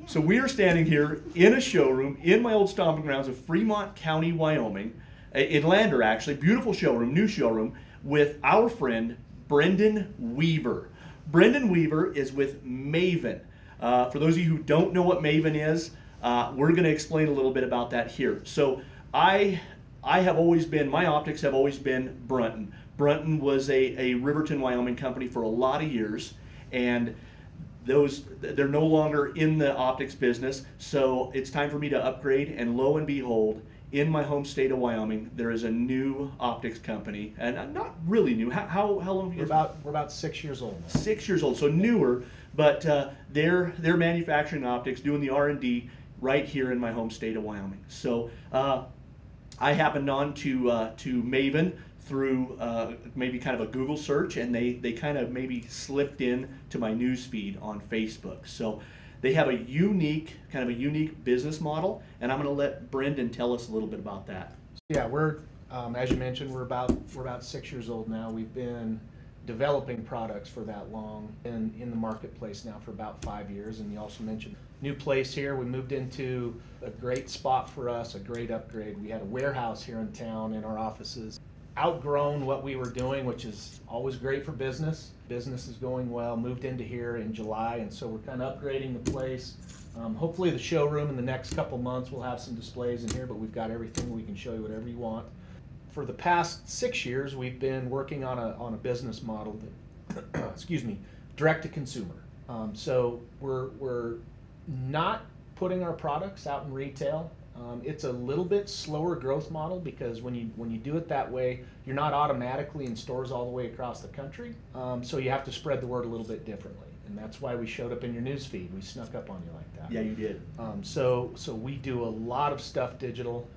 So we are standing here in a showroom in my old stomping grounds of Fremont County, Wyoming, in Lander actually, beautiful showroom, new showroom, with our friend Brendan Weaver. Brendan Weaver is with Maven. For those of you who don't know what Maven is, we're going to explain a little bit about that here. So I have always been, my optics have always been Brunton. Brunton was a Riverton, Wyoming company for a lot of years, and they're no longer in the optics business, so it's time for me to upgrade. And lo and behold, in my home state of Wyoming, there is a new optics company, and not really new. How long have you guys? We're about 6 years old now. 6 years old, so newer, but they're manufacturing optics, doing the R&D right here in my home state of Wyoming. So I happened on to Maven through maybe kind of a Google search, and they kind of maybe slipped in to my news feed on Facebook. So they have a unique business model, and I'm going to let Brendan tell us a little bit about that. Yeah, we're as you mentioned, we're about 6 years old now. We've been developing products for that long, and in the marketplace now for about 5 years. And you also mentioned new place here. We moved into a great spot for us, a great upgrade. We had a warehouse here in town in our offices. Outgrown what we were doing, which is always great for business. Business is going well. Moved into here in July, and so we're kind of upgrading the place. Hopefully the showroom in the next couple months we'll have some displays in here, but we've got everything. We can show you whatever you want. For the past 6 years, we've been working on a business model that, excuse me, direct to consumer. So we're not putting our products out in retail. It's a little bit slower growth model because when you do it that way, you're not automatically in stores all the way across the country. So you have to spread the word a little bit differently, and that's why we showed up in your news feed. We snuck up on you like that. Yeah, you did. So we do a lot of stuff digital,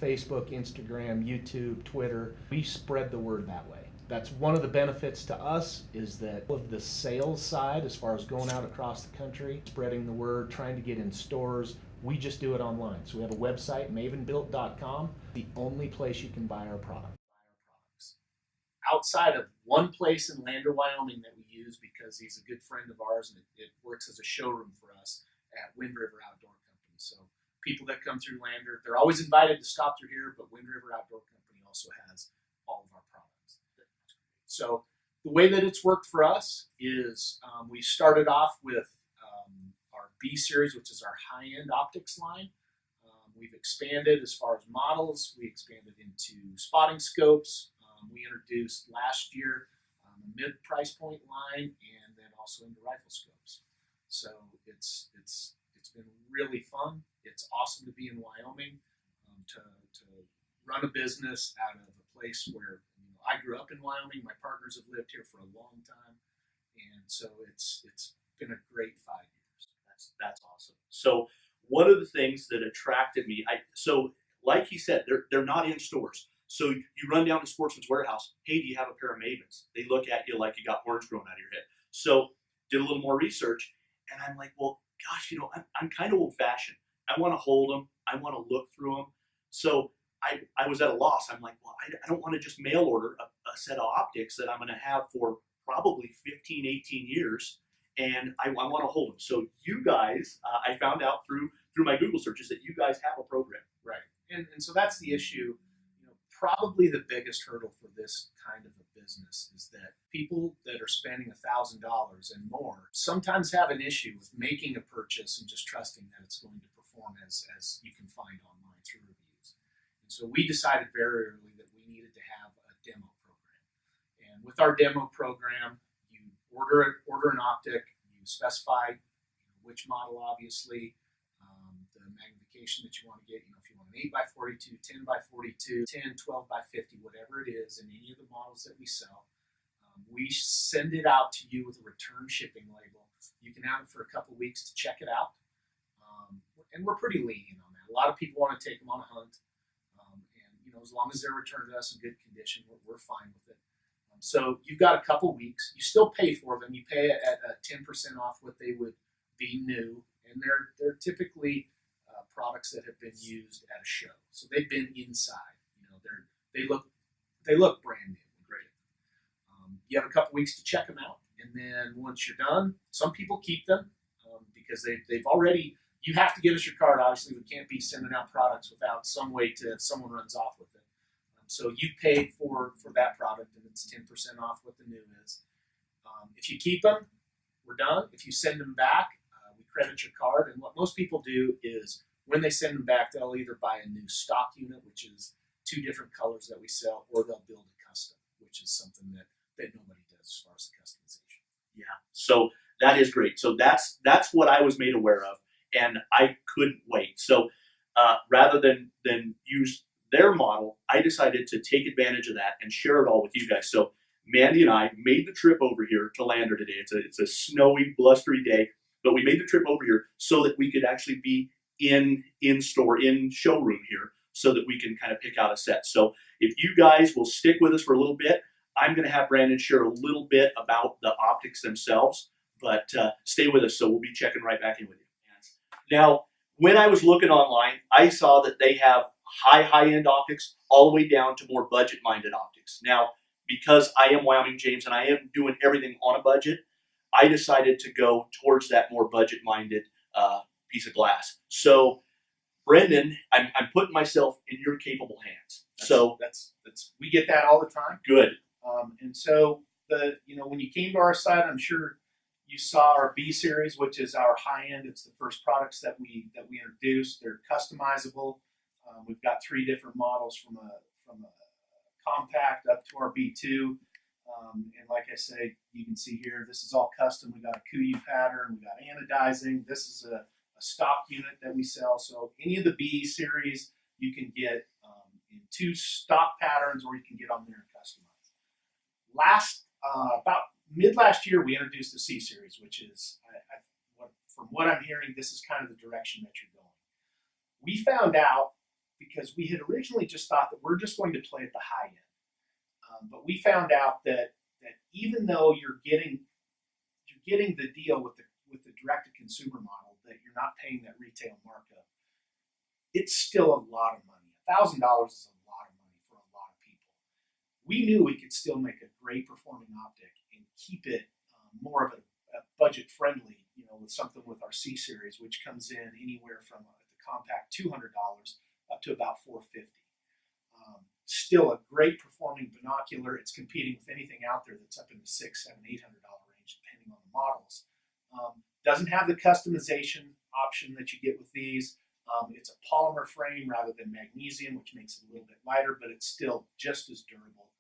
Facebook, Instagram, YouTube, Twitter. We spread the word that way. That's one of the benefits to us, is that of the sales side, as far as going out across the country, spreading the word, trying to get in stores, we just do it online. So we have a website, mavenbuilt.com, the only place you can buy our product. Outside of one place in Lander, Wyoming that we use because he's a good friend of ours, and it works as a showroom for us at Wind River Outdoor Company. So people that come through Lander, they're always invited to stop through here, but Wind River Outdoor Company also has all of our products. So the way that it's worked for us is we started off with our B series, which is our high-end optics line. We've expanded as far as models. We expanded into spotting scopes. We introduced last year a mid-price point line, and then also into rifle scopes. So it's been really fun. It's awesome to be in Wyoming, to run a business out of a place where I grew up in Wyoming. My partners have lived here for a long time, and so it's been a great 5 years. That's awesome. So one of the things that attracted me, so like he said, they're not in stores. So you run down to Sportsman's Warehouse. Hey, do you have a pair of Mavens? They look at you like you got horns growing out of your head. So did a little more research, and I'm like, well, gosh, I'm kind of old-fashioned. I want to hold them. I want to look through them. So I was at a loss. I'm like, well, I don't want to just mail order a set of optics that I'm going to have for probably 15, 18 years, and I want to hold them. So you guys, I found out through my Google searches that you guys have a program. Right, and so that's the issue. Probably the biggest hurdle for this kind of a business is that people that are spending $1,000 and more sometimes have an issue with making a purchase and just trusting that it's going to perform as you can find online through reviews. And so we decided very early that we needed to have a demo program. And with our demo program, you order an optic, you specify which model, obviously, the magnification that you want to get, if you want an 8x42, 10x42, 10, 12x50, whatever it is, in any of the models that we sell, we send it out to you with a return shipping label. You can have it for a couple weeks to check it out, and we're pretty lenient on that. A lot of people want to take them on a hunt, and as long as they're returned to us in good condition, we're fine with it. So you've got a couple weeks. You still pay for them. You pay at 10% off what they would be new, and they're typically products that have been used at a show, so they've been inside. They look brand new. Great. You have a couple weeks to check them out, and then once you're done, some people keep them because they've already you have to give us your card. Obviously, we can't be sending out products without some way to, if someone runs off with it. So you paid for that product, and it's 10% off what the new is. If you keep them, we're done. If you send them back, we credit your card. And what most people do is when they send them back, they'll either buy a new stock unit, which is 2 different colors that we sell, or they'll build a custom, which is something that nobody does as far as the customization. Yeah. So that is great. So that's what I was made aware of, and I couldn't wait. So rather than use their model, I decided to take advantage of that and share it all with you guys. So Mandy and I made the trip over here to Lander today. It's a snowy, blustery day, but we made the trip over here so that we could actually be in store, in showroom here, so that we can kind of pick out a set. So if you guys will stick with us for a little bit, I'm going to have Brandon share a little bit about the optics themselves, but stay with us. So we'll be checking right back in with you. Now, when I was looking online, I saw that they have high-end optics all the way down to more budget-minded optics. Now, because I am Wyoming James and I am doing everything on a budget, I decided to go towards that more budget-minded piece of glass. So, Brendan, I'm putting myself in your capable hands. That's we get that all the time. Good. And so when you came to our site, I'm sure you saw our B series, which is our high end. It's the first products that we introduced. They're customizable. We've got 3 different models from a compact up to our B2. And like I say, you can see here, this is all custom. We got a Kuyu pattern. We got anodizing. This is a stock unit that we sell. So any of the B series you can get in 2 stock patterns, or you can get on there and customize. About mid last year, we introduced the C series, which is, from what I'm hearing, this is kind of the direction that you're going. We found out, because we had originally just thought that we're just going to play at the high end, but we found out that even though you're getting the deal with the direct-to-consumer model, that you're not paying that retail markup, it's still a lot of money. $1,000 is a lot of money for a lot of people. We knew we could still make a great performing optic and keep it more of a budget friendly, with something with our C series, which comes in anywhere from the compact $200 up to about $450. Still a great performing binocular. It's competing with anything out there that's up in the $600, $700, $800 range, depending on the models. Doesn't have the customization option that you get with these. It's a polymer frame rather than magnesium, which makes it a little bit lighter, but it's still just as durable.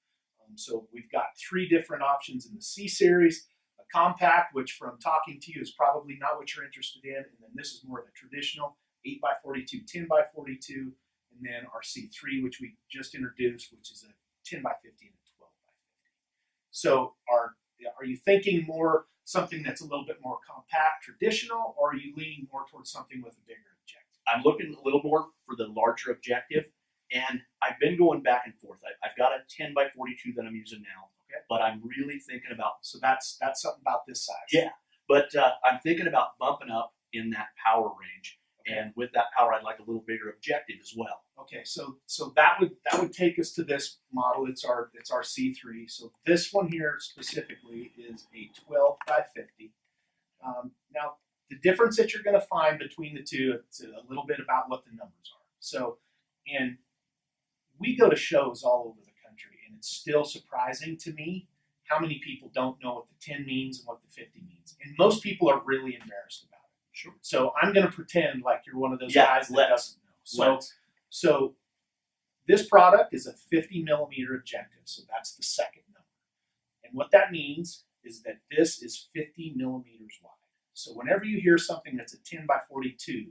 So we've got 3 different options in the C series. A compact, which from talking to you is probably not what you're interested in, and then this is more of a traditional 8x42, 10x42, and then our C3, which we just introduced, which is a 10x50 and a 12x50. So are you thinking more something that's a little bit more compact, traditional, or are you leaning more towards something with a bigger objective? I'm looking a little more for the larger objective, and I've been going back and forth. I've got a 10x42 that I'm using now, okay, but I'm really thinking about... So that's something about this size. Yeah, but I'm thinking about bumping up in that power range. Okay. And with that power, I'd like a little bigger objective as well. Okay, so that would take us to this model. It's our C3. So this one here specifically is a 12x50. Now the difference that you're going to find between the two, it's a little bit about what the numbers are. So, and we go to shows all over the country, and it's still surprising to me how many people don't know what the 10 means and what the 50 means. And most people are really embarrassed about it. Sure. So I'm going to pretend like you're one of those guys that doesn't know. So this product is a 50 millimeter objective. So that's the second number. And what that means is that this is 50 millimeters wide. So whenever you hear something that's a 10x42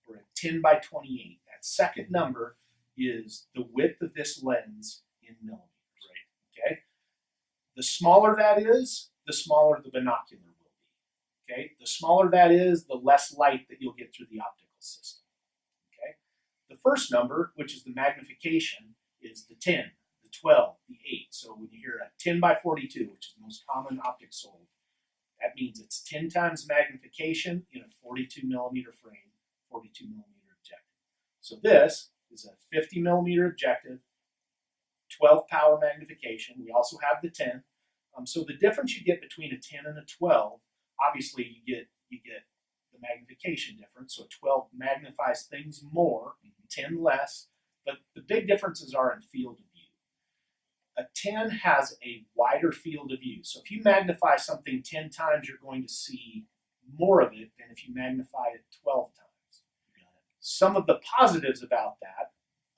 or a 10x28, that second number is the width of this lens in millimeters. Right. Okay. The smaller that is, the smaller the binocular will be. Okay. The smaller that is, the less light that you'll get through the optical system. Okay. The first number, which is the magnification, is the 10, the 12, the 8. So when you hear a 10x42, which is the most common optic sold, that means it's 10 times magnification in a 42 millimeter frame, 42 millimeter objective. So this is a 50 millimeter objective, 12 power magnification. We also have the 10. So the difference you get between a 10 and a 12, obviously you get the the magnification difference. So 12 magnifies things more, 10 less. But the big differences are in field of view. A 10 has a wider field of view. So if you magnify something 10 times, you're going to see more of it than if you magnify it 12 times. Some of the positives about that,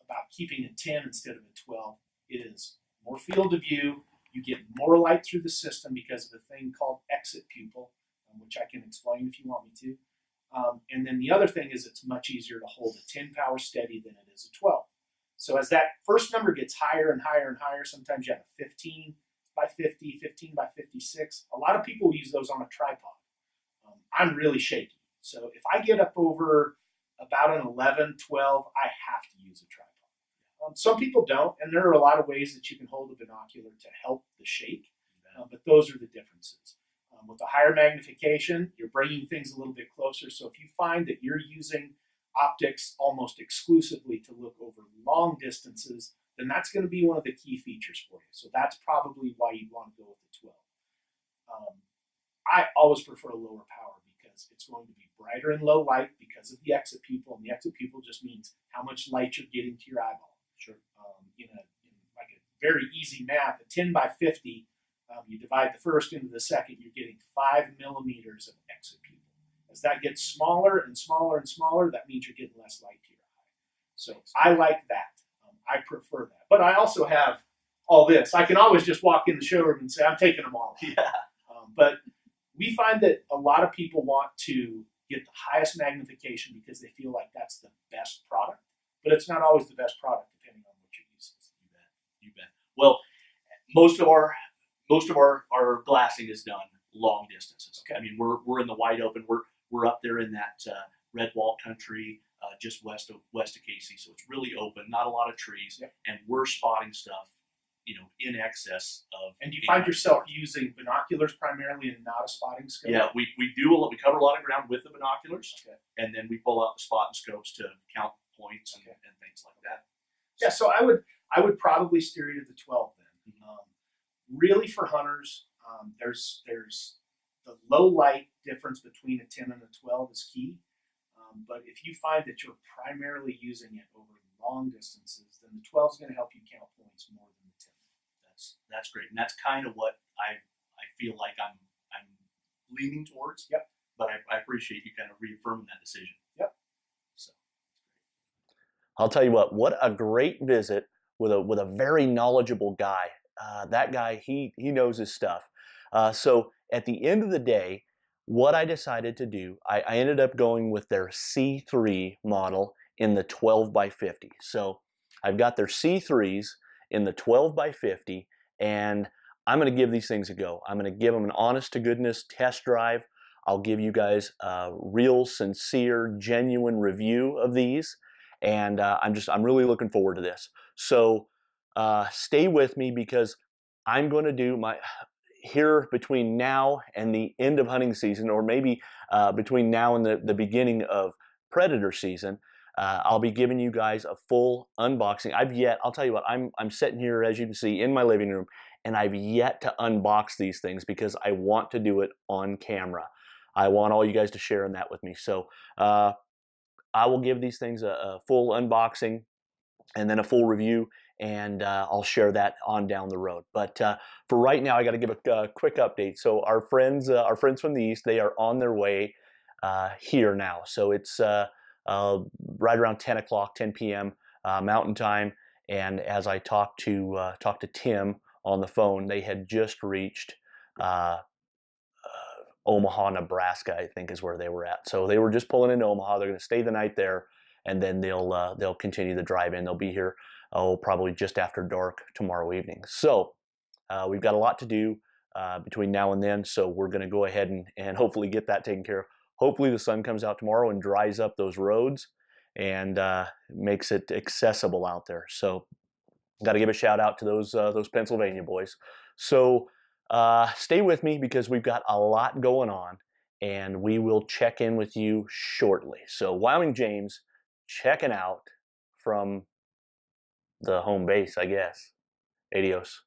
about keeping a 10 instead of a 12, is more field of view. You get more light through the system because of a thing called exit pupil, which I can explain if you want me to. And then the other thing is it's much easier to hold a 10 power steady than it is a 12. So as that first number gets higher and higher and higher, sometimes you have a 15 by 50, 15 by 56. A lot of people use those on a tripod. I'm really shaky. So if I get up over about an 11, 12, I have to use a tripod. Some people don't, and there are a lot of ways that you can hold a binocular to help the shake, but those are the differences. With a higher magnification, you're bringing things a little bit closer. So if you find that you're using optics almost exclusively to look over long distances, then that's going to be one of the key features for you. So that's probably why you'd want to go with the 12. I always prefer a lower power because it's going to be brighter in low light because of the exit pupil, and the exit pupil just means how much light you're getting to your eyeball. Sure. In like a very easy math, a 10 by 50, you divide the first into the second, you're getting 5 millimeters of exit pupil. As that gets smaller and smaller and smaller, that means you're getting less light to your eye. So I like that. I prefer that. But I also have all this. I can always just walk in the showroom and say, I'm taking them all. Yeah. But we find that a lot of people want to get the highest magnification because they feel like that's the best product. But it's not always the best product depending on what your use is. You bet. You bet. Well, most of our glassing is done long distances. Okay. I mean, we're in the wide open. We're up there in that red wall country, just west of Casey, so it's really open, not a lot of trees, yep. And we're spotting stuff, in excess of. And do you find yourself using binoculars primarily and not a spotting scope? Yeah, we we cover a lot of ground with the binoculars, okay. And then we pull out the spotting scopes to count points and things like that. Yeah, so I would probably steer you to the 12 then. Mm-hmm. Really, for hunters, there's the low light difference between a 10 and a 12 is key. But if you find that you're primarily using it over long distances, then the 12 is going to help you count points more than the 10. That's great, and that's kind of what I feel like I'm leaning towards. Yep. But I appreciate you kind of reaffirming that decision. Yep. So I'll tell you what a great visit with a very knowledgeable guy. That guy, he knows his stuff. So at the end of the day, what I decided to do, I ended up going with their C3 model in the 12 by 50. So I've got their C3s in the 12 by 50, and I'm going to give these things a go. I'm going to give them an honest to goodness test drive. I'll give you guys a real, sincere, genuine review of these, and I'm really looking forward to this. So stay with me because I'm going to do my here between now and the end of hunting season, or maybe between now and the beginning of predator season. I'll be giving you guys a full unboxing. I'll tell you what, I'm sitting here, as you can see, in my living room, and I've yet to unbox these things because I want to do it on camera. I want all you guys to share in that with me. So I will give these things a full unboxing and then a full review, and I'll share that on down the road. But for right now, I got to give a quick update. So our friends from the east, they are on their way here now. So it's right around 10 o'clock, 10 p.m. Mountain Time. And as I talked to Tim on the phone, they had just reached Omaha, Nebraska, I think is where they were at. So they were just pulling into Omaha. They're going to stay the night there, and then they'll continue the drive in. They'll be here probably just after dark tomorrow evening. So we've got a lot to do between now and then. So we're going to go ahead and hopefully get that taken care of. Hopefully the sun comes out tomorrow and dries up those roads and makes it accessible out there. So got to give a shout out to those Pennsylvania boys. So stay with me because we've got a lot going on, and we will check in with you shortly. So Wyoming James checking out from the home base, I guess. Adios.